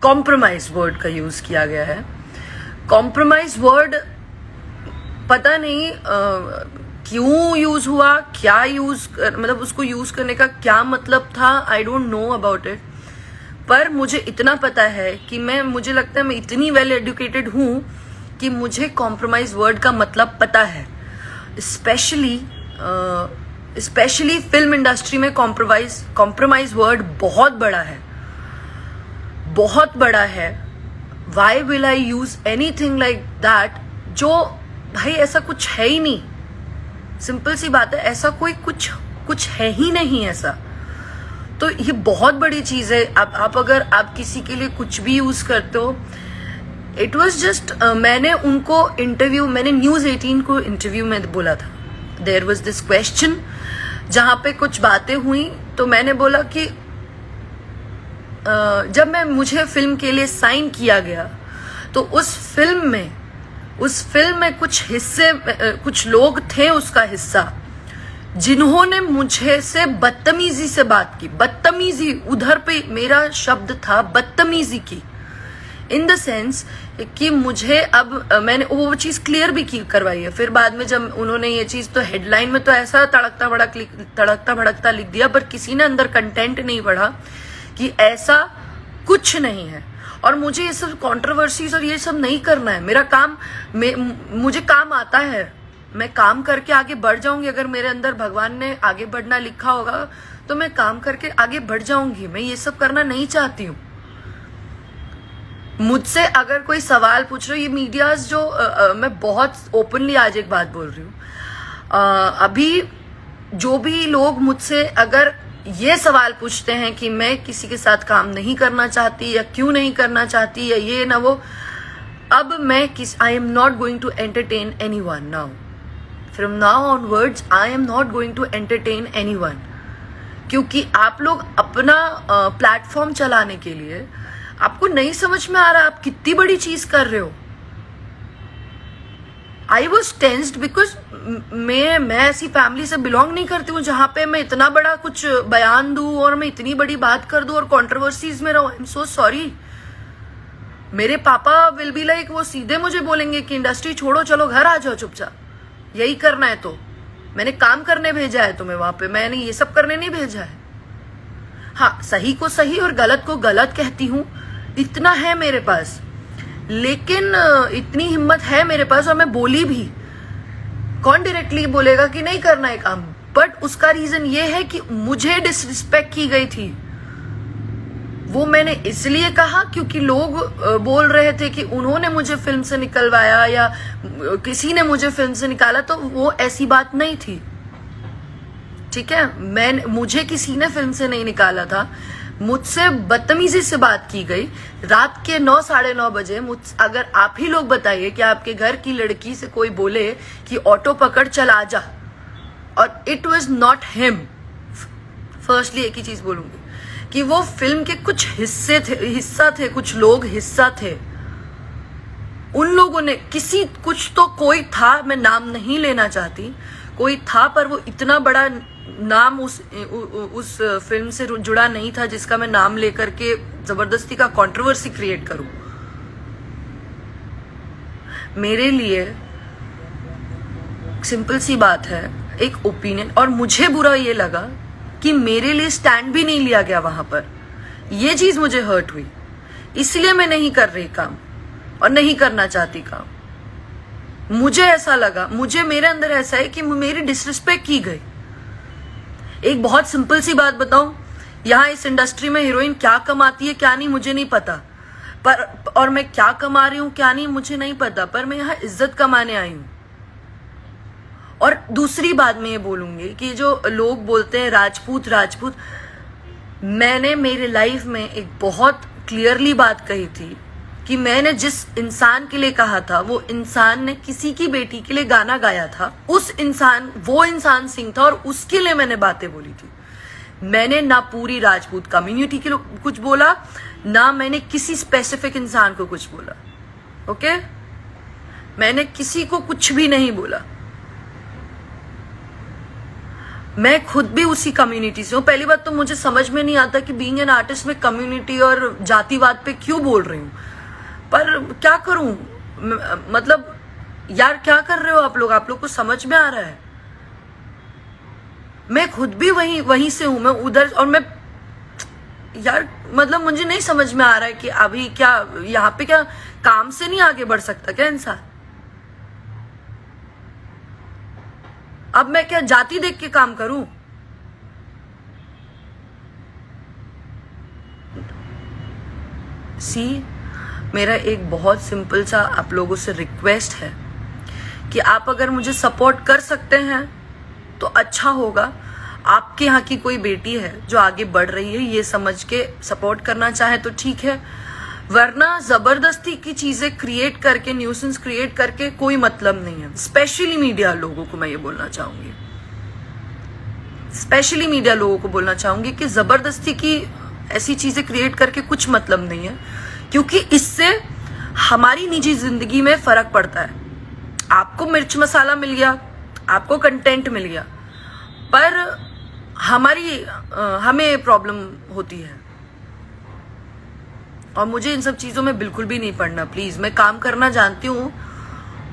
Compromise word का use किया गया है। कॉम्प्रोमाइज वर्ड पता नहीं क्यों यूज हुआ, क्या यूज मतलब उसको यूज करने का क्या मतलब था, I don't know about it. पर मुझे इतना पता है कि मुझे लगता है मैं इतनी वेल एजुकेटेड हूं कि मुझे कॉम्प्रोमाइज वर्ड का मतलब पता है। स्पेशली फिल्म इंडस्ट्री में कॉम्प्रोमाइज वर्ड बहुत बड़ा है, बहुत बड़ा है। Why will I use anything like that, जो भाई ऐसा कुछ है ही नहीं। सिंपल सी बात है, ऐसा कोई कुछ है ही नहीं ऐसा। तो ये बहुत बड़ी चीज है। आप अगर आप किसी के लिए कुछ भी यूज करते हो, इट वॉज जस्ट मैंने न्यूज 18 को इंटरव्यू में बोला था, देयर वॉज दिस क्वेश्चन जहां पे कुछ बातें हुई, तो मैंने बोला कि जब मुझे फिल्म के लिए साइन किया गया तो उस फिल्म में कुछ लोग थे उसका हिस्सा, जिन्होंने मुझे से बदतमीजी से बात की। बदतमीजी, उधर पे मेरा शब्द था बदतमीजी की, इन द सेंस कि मुझे अब मैंने वो चीज क्लियर भी करवाई है। फिर बाद में जब उन्होंने ये चीज, तो हेडलाइन में तो ऐसा तड़कता भड़कता लिख दिया, पर किसी ने अंदर कंटेंट नहीं पढ़ा कि ऐसा कुछ नहीं है। और मुझे ये सब कंट्रोवर्सीज और ये सब नहीं करना है। मेरा काम, मुझे काम आता है, मैं काम करके आगे बढ़ जाऊंगी। अगर मेरे अंदर भगवान ने आगे बढ़ना लिखा होगा तो मैं काम करके आगे बढ़ जाऊंगी। मैं ये सब करना नहीं चाहती हूँ। मुझसे अगर कोई सवाल पूछ रहे हो, ये मीडियाज जो मैं बहुत ओपनली आज एक बात बोल रही हूँ, अभी जो भी लोग मुझसे अगर ये सवाल पूछते हैं कि मैं किसी के साथ काम नहीं करना चाहती या क्यों नहीं करना चाहती या ये ना वो, अब मैं I am not going to entertain anyone now. From now onwards I am not going to entertain anyone, क्योंकि आप लोग अपना प्लेटफॉर्म चलाने के लिए, आपको नहीं समझ में आ रहा आप कितनी बड़ी चीज कर रहे हो। आई वॉज टेंस्ड बिकॉज मैं ऐसी फैमिली से बिलोंग नहीं करती हूँ जहां पे मैं इतना बड़ा कुछ बयान दूं और मैं इतनी बड़ी बात कर दूं और कंट्रोवर्सीज में रहूं। I am so sorry. मेरे पापा विल बी लाइक, वो सीधे मुझे बोलेंगे कि इंडस्ट्री छोड़ो, चलो घर आ जाओ चुपचाप, यही करना है तो। मैंने काम करने भेजा है तुम्हें वहां पे, मैंने ये सब करने नहीं भेजा है। हाँ, सही को सही और गलत को गलत कहती हूँ, इतना है मेरे पास। लेकिन इतनी हिम्मत है मेरे पास, और मैं बोली भी। कौन डायरेक्टली बोलेगा कि नहीं करना है काम, बट उसका रीजन ये है कि मुझे डिसरिस्पेक्ट की गई थी। वो मैंने इसलिए कहा क्योंकि लोग बोल रहे थे कि उन्होंने मुझे फिल्म से निकलवाया या किसी ने मुझे फिल्म से निकाला, तो वो ऐसी बात नहीं थी। ठीक है, मुझे किसी ने फिल्म से नहीं निकाला था। मुझसे बदतमीजी से बात की गई रात के 9, 9:30 बजे। अगर आप ही लोग बताइए कि आपके घर की लड़की से कोई बोले कि ऑटो पकड़ चल आ जा, और it was not him. Firstly एक ही चीज बोलूंगी कि वो फिल्म के कुछ हिस्सा थे, कुछ लोग हिस्सा थे। उन लोगों ने कुछ तो कोई था, मैं नाम नहीं लेना चाहती, कोई था, पर वो इतना बड़ा नाम उस फिल्म से जुड़ा नहीं था जिसका मैं नाम लेकर के जबरदस्ती का कंट्रोवर्सी क्रिएट करूं। मेरे लिए सिंपल सी बात है, एक ओपिनियन, और मुझे बुरा ये लगा कि मेरे लिए स्टैंड भी नहीं लिया गया वहां पर। ये चीज मुझे हर्ट हुई, इसलिए मैं नहीं कर रही काम और नहीं करना चाहती काम। मुझे ऐसा लगा, मेरे अंदर ऐसा है कि मेरी डिसरिस्पेक्ट की गई। एक बहुत सिंपल सी बात बताऊं, यहाँ इस इंडस्ट्री में हीरोइन क्या कमाती है क्या नहीं मुझे नहीं पता, पर और मैं क्या कमा रही हूं क्या नहीं मुझे नहीं पता, पर मैं यहाँ इज्जत कमाने आई हूं। और दूसरी बात मैं ये बोलूंगी कि जो लोग बोलते हैं राजपूत, मैंने मेरे लाइफ में एक बहुत क्लियरली बात कही थी कि मैंने जिस इंसान के लिए कहा था, वो इंसान ने किसी की बेटी के लिए गाना गाया था। वो इंसान सिंह था, और उसके लिए मैंने बातें बोली थी। मैंने ना पूरी राजपूत कम्युनिटी के लिए कुछ बोला, ना मैंने किसी स्पेसिफिक इंसान को कुछ बोला। ओके, मैंने किसी को कुछ भी नहीं बोला। मैं खुद भी उसी कम्युनिटी से हूँ। पहली बात तो मुझे समझ में नहीं आता कि बीइंग एन आर्टिस्ट में कम्युनिटी और जातिवाद पे क्यों बोल रही हूँ, पर क्या करूँ, मतलब यार क्या कर रहे हो आप लोग को समझ में आ रहा है? मैं खुद भी वहीं से हूँ, मैं उधर, और मैं यार मतलब मुझे नहीं समझ में आ रहा है कि अभी क्या यहाँ पे क्या काम से नहीं आगे बढ़ सकता क्या इंसान? अब मैं क्या जाति देख के काम करूं? मेरा एक बहुत सिंपल सा आप लोगों से रिक्वेस्ट है कि आप अगर मुझे सपोर्ट कर सकते हैं तो अच्छा होगा। आपके यहाँ की कोई बेटी है जो आगे बढ़ रही है, ये समझ के सपोर्ट करना चाहे तो ठीक है, वरना जबरदस्ती की चीजें क्रिएट करके, न्यूसेंस क्रिएट करके कोई मतलब नहीं है। स्पेशली मीडिया लोगों को मैं ये बोलना चाहूंगी, स्पेशली मीडिया लोगों को बोलना चाहूंगी कि जबरदस्ती की ऐसी चीजें क्रिएट करके कुछ मतलब नहीं है, क्योंकि इससे हमारी निजी जिंदगी में फर्क पड़ता है। आपको मिर्च मसाला मिल गया, आपको कंटेंट मिल गया, पर हमें प्रॉब्लम होती है। और मुझे इन सब चीजों में बिल्कुल भी नहीं पड़ना प्लीज। मैं काम करना जानती हूँ,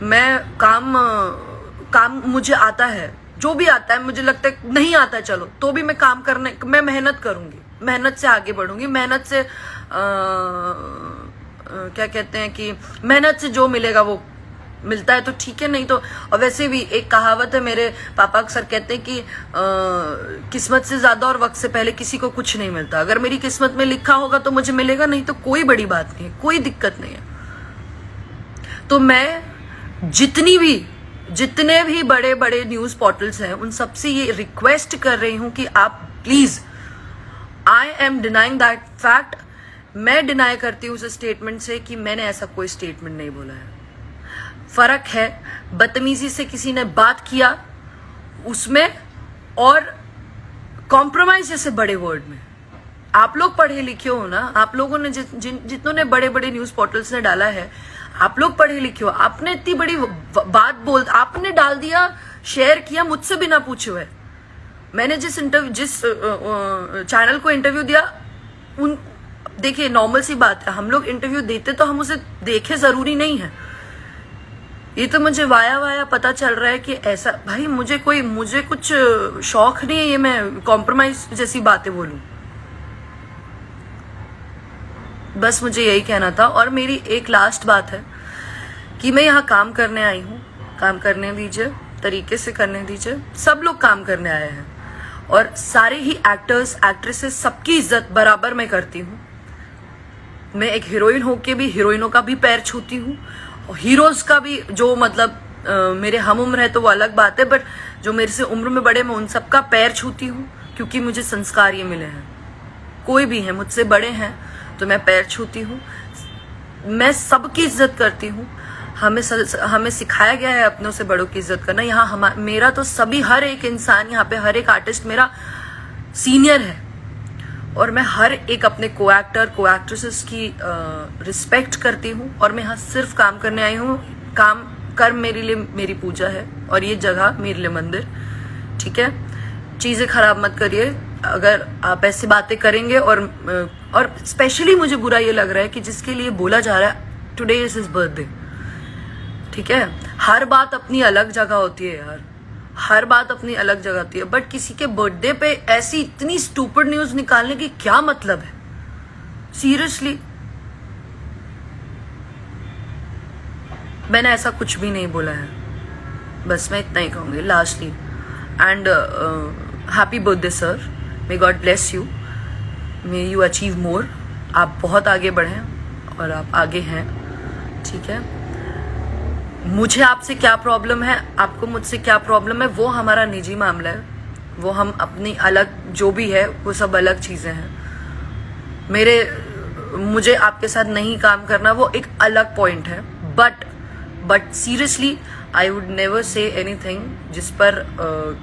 मैं काम मुझे आता है, जो भी आता है। मुझे लगता है नहीं आता चलो तो भी मैं मेहनत करूंगी, मेहनत से आगे बढ़ूंगी, मेहनत से क्या कहते हैं कि मेहनत से जो मिलेगा वो मिलता है तो ठीक है, नहीं तो। और वैसे भी एक कहावत है, मेरे पापा अक्सर कहते हैं कि किस्मत से ज्यादा और वक्त से पहले किसी को कुछ नहीं मिलता। अगर मेरी किस्मत में लिखा होगा तो मुझे मिलेगा, नहीं तो कोई बड़ी बात नहीं है, कोई दिक्कत नहीं है। तो मैं जितने भी बड़े बड़े न्यूज पोर्टल्स हैं उन सबसे ये रिक्वेस्ट कर रही हूं कि आप please, I am denying that fact, मैं डिनाई करती हूँ उस स्टेटमेंट से कि मैंने ऐसा कोई स्टेटमेंट नहीं बोला है। फर्क है बदतमीजी से किसी ने बात किया उसमें और कॉम्प्रोमाइज जैसे बड़े वर्ड में। आप लोग पढ़े लिखे हो ना, आप लोगों ने जितनों ने बड़े बड़े न्यूज पोर्टल्स ने डाला है, आप लोग पढ़े लिखे हो, आपने इतनी बड़ी बात आपने डाल दिया, शेयर किया मुझसे बिना पूछे हुए। मैंने जिस चैनल को इंटरव्यू दिया, देखिए नॉर्मल सी बात है, हम लोग इंटरव्यू देते तो हम उसे देखे जरूरी नहीं है। ये तो मुझे वाया पता चल रहा है कि ऐसा, भाई मुझे कुछ शौक नहीं है ये मैं कॉम्प्रोमाइज जैसी बातें बोलूं। बस मुझे यही कहना था। और मेरी एक लास्ट बात है कि मैं यहाँ काम करने आई हूँ, काम करने दीजिए, तरीके से करने दीजिए। सब लोग काम करने आए हैं और सारे ही एक्टर्स एक्ट्रेसेस सबकी इज्जत बराबर मैं करती हूँ। मैं एक हीरोइन होके भी हीरोइनों का भी पैर छूती हूँ, और हीरोज का भी, जो मतलब मेरे हम उम्र है तो वो अलग बात है, बट जो मेरे से उम्र में बड़े मैं उन सबका पैर छूती हूँ, क्योंकि मुझे संस्कार ये मिले हैं। कोई भी है मुझसे बड़े हैं तो मैं पैर छूती हूँ, मैं सबकी इज्जत करती हूँ। हमें सिखाया गया है अपनों से बड़ों की इज्जत करना। यहाँ मेरा तो सभी, हर एक इंसान यहाँ पे, हर एक आर्टिस्ट मेरा सीनियर है, और मैं हर एक अपने को एक्ट्रेसेस की रिस्पेक्ट करती हूँ। और मैं यहाँ सिर्फ काम करने आई हूँ। काम कर मेरे लिए मेरी पूजा है, और ये जगह मेरे लिए मंदिर, ठीक है। चीजें खराब मत करिए अगर आप ऐसी बातें करेंगे। और स्पेशली मुझे बुरा ये लग रहा है कि जिसके लिए बोला जा रहा है टुडे इज हिज बर्थडे, ठीक है। हर बात अपनी अलग जगह होती है यार, हर बात अपनी अलग जगह होती है, बट किसी के बर्थडे पे ऐसी इतनी स्टूपिड न्यूज निकालने की क्या मतलब है? सीरियसली, मैंने ऐसा कुछ भी नहीं बोला है। बस मैं इतना ही कहूंगी lastly. And happy birthday sir, may God bless you, may you achieve more. आप बहुत आगे बढ़े और आप आगे हैं, ठीक है। मुझे आपसे क्या प्रॉब्लम है, आपको मुझसे क्या प्रॉब्लम है, वो हमारा निजी मामला है। वो हम अपनी अलग, जो भी है वो सब अलग चीजें हैं। मुझे आपके साथ नहीं काम करना वो एक अलग पॉइंट है, but seriously I would never say anything जिस पर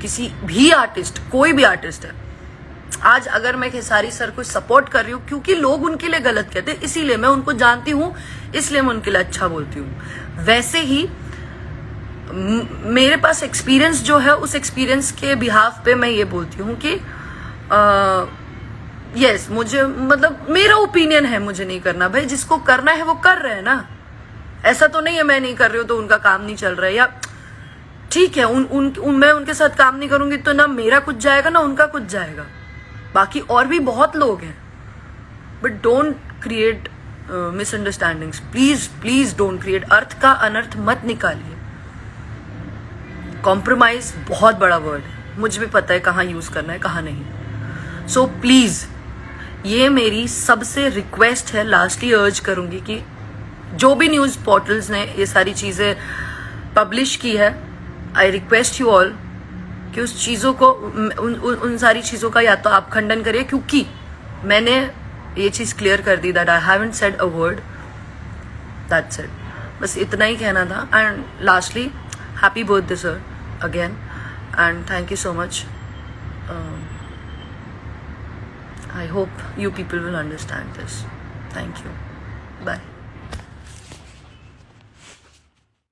किसी भी आर्टिस्ट, कोई भी आर्टिस्ट है, आज अगर मैं खेसारी सर को सपोर्ट कर रही हूँ क्योंकि लोग उनके लिए गलत कहते हैं, इसीलिए मैं उनको जानती हूँ, इसलिए मैं उनके लिए अच्छा बोलती हूँ। वैसे ही मेरे पास एक्सपीरियंस जो है, उस एक्सपीरियंस के बिहाफ पे मैं ये बोलती हूँ कि यस, मुझे मतलब मेरा ओपिनियन है, मुझे नहीं करना। भाई जिसको करना है वो कर रहे हैं ना, ऐसा तो नहीं है मैं नहीं कर रही हूँ तो उनका काम नहीं चल रहा है, या ठीक है मैं उनके साथ काम नहीं करूंगी तो ना मेरा कुछ जाएगा ना उनका कुछ जाएगा। बाकी और भी बहुत लोग हैं, but don't create misunderstandings, please please don't create. अर्थ का अनर्थ मत निकालिए। कॉम्प्रोमाइज बहुत बड़ा वर्ड है, मुझे भी पता है कहाँ यूज करना है कहाँ नहीं। सो प्लीज, ये मेरी सबसे रिक्वेस्ट है, लास्टली अर्ज करूंगी कि जो भी न्यूज पोर्टल्स ने ये सारी चीजें पब्लिश की है, आई रिक्वेस्ट यू ऑल कि उस चीजों को उन सारी चीजों का या तो आप खंडन करिए, क्योंकि मैंने ये चीज क्लियर कर दी that I haven't said a word, that's it. बस इतना ही कहना था। And lastly, happy birthday sir again, and thank you so much. I hope you people will understand this. Thank you. Bye.